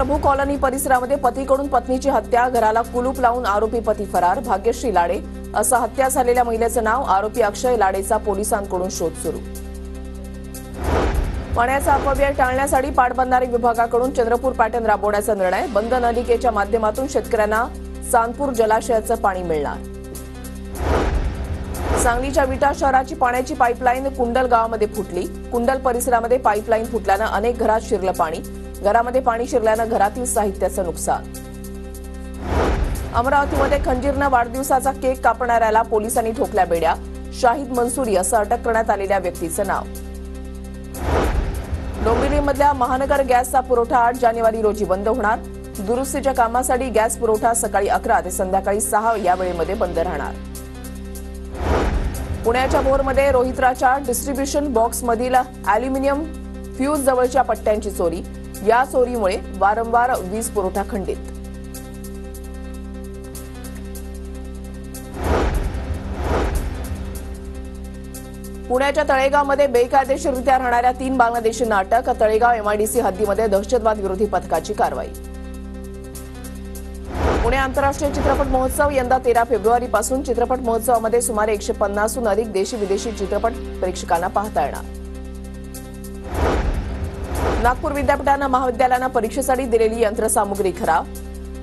प्रभू colony परिसरामध्ये पतीकडून पत्नीची हत्या, घराला कुलूप लावून आरोपी पती फरार, भाग्यश्री लाडे असं हत्या झालेल्या महिलेचं नाव, आरोपी अक्षय लाडेचा पोलिसांकडून शोध सुरू. पाण्याचा अपव्यय टाळण्यासाठी पाटबंधारे विभागाकडून चंद्रपूर पॅटर्न राबवण्याचा निर्णय, बंद नलिकेच्या माध्यमातून शेतकऱ्यांना सांदपूर जलाशयाचं पाणी मिळणार. सांगलीच्या विटा शहराची पाण्याची पाईपलाईन कुंडल गावामध्ये फुटली. कुंडल परिसरामध्ये पाईपलाईन फुटल्यानं अनेक घरात शिरलं पाणी. घरामध्ये पाणी शिरल्यानं घरातील साहित्याचं नुकसान. अमरावतीमध्ये खंजीरनं वाढदिवसाचा केक कापणाऱ्याला पोलिसांनी ठोकल्या बेड्या. शाहिद मंसुरी असं अटक करण्यात आलेल्या व्यक्तीचं नाव. डोंबिवलीमधल्या महानगर गॅसचा पुरवठा 8 जानेवारी रोजी बंद होणार. दुरुस्तीच्या कामासाठी गॅस पुरवठा सकाळी 11 ते संध्याकाळी 6 या वेळेमध्ये बंद राहणार. पुण्याच्या भोरमध्ये रोहित्राच्या डिस्ट्रीब्युशन बॉक्समधील अॅल्युमिनियम फ्यूज जवळच्या पट्ट्यांची चोरी. या चोरीमुळे वारंवार वीज पुरवठा खंडित. पुण्याच्या तळेगावमध्ये बेकायदेशीररित्या राहणाऱ्या 3 बांगलादेशींना अटक. तळेगाव एमआयडीसी हद्दीमध्ये दहशतवाद विरोधी पथकाची कारवाई. पुणे आंतरराष्ट्रीय चित्रपट महोत्सव यंदा 13 फेब्रुवारीपासून. चित्रपट महोत्सवामध्ये सुमारे 150हून अधिक देशी विदेशी चित्रपट प्रेक्षकांना पाहता येणार. नागपूर विद्यापीठानं महाविद्यालयांना परीक्षेसाठी दिलेली यंत्रसामुग्री खराब.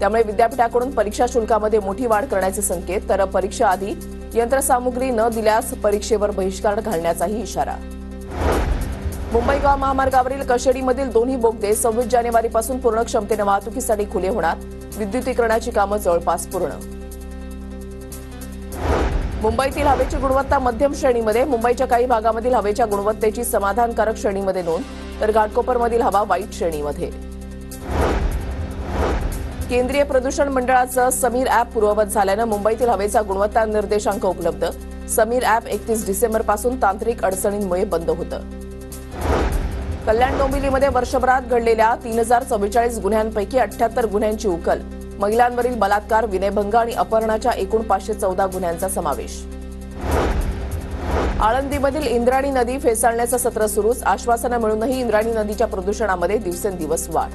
त्यामुळे विद्यापीठाकडून परीक्षा शुल्कामध्ये मोठी वाढ करण्याचे संकेत. तर परीक्षा आधी यंत्रसामुग्री न दिल्यास परीक्षेवर बहिष्कार घालण्याचाही इशारा. मुंबई गोवा महामार्गावरील कशेडीमधील दोन्ही बोगदे 26 जानेवारीपासून पूर्ण क्षमतेने वाहतुकीसाठी खुले होणार. विद्युतीकरणाची कामं जवळपास पूर्ण. मुंबईतील हवेची गुणवत्ता मध्यम श्रेणीमध्ये. मुंबईच्या काही भागामधील हवेच्या गुणवत्तेची समाधानकारक श्रेणीमध्ये नोंद, तर घाटकोपरमधील हवा वाईट श्रेणीमध्ये. केंद्रीय प्रदूषण मंडळाचं समीर अॅप पूर्ववत झाल्यानं मुंबईतील हवेचा गुणवत्ता निर्देशांक उपलब्ध. समीर अॅप 31 डिसेंबरपासून तांत्रिक अडचणींमुळे बंद होतं. कल्याण डोंबिवलीमध्ये वर्षभरात घडलेल्या 3044 गुन्ह्यांपैकी 78 गुन्ह्यांची उकल. महिलांवरील बलात्कार, विनयभंग आणि अपहरणाच्या एकूण 514 गुन्ह्यांचा समावेश. आळंदीमधील इंद्रायणी नदी फेसाळण्याचं सत्र सुरूच. आश्वासनं मिळूनही इंद्रायणी नदीच्या प्रदूषणामध्ये दिवसेंदिवस वाढ.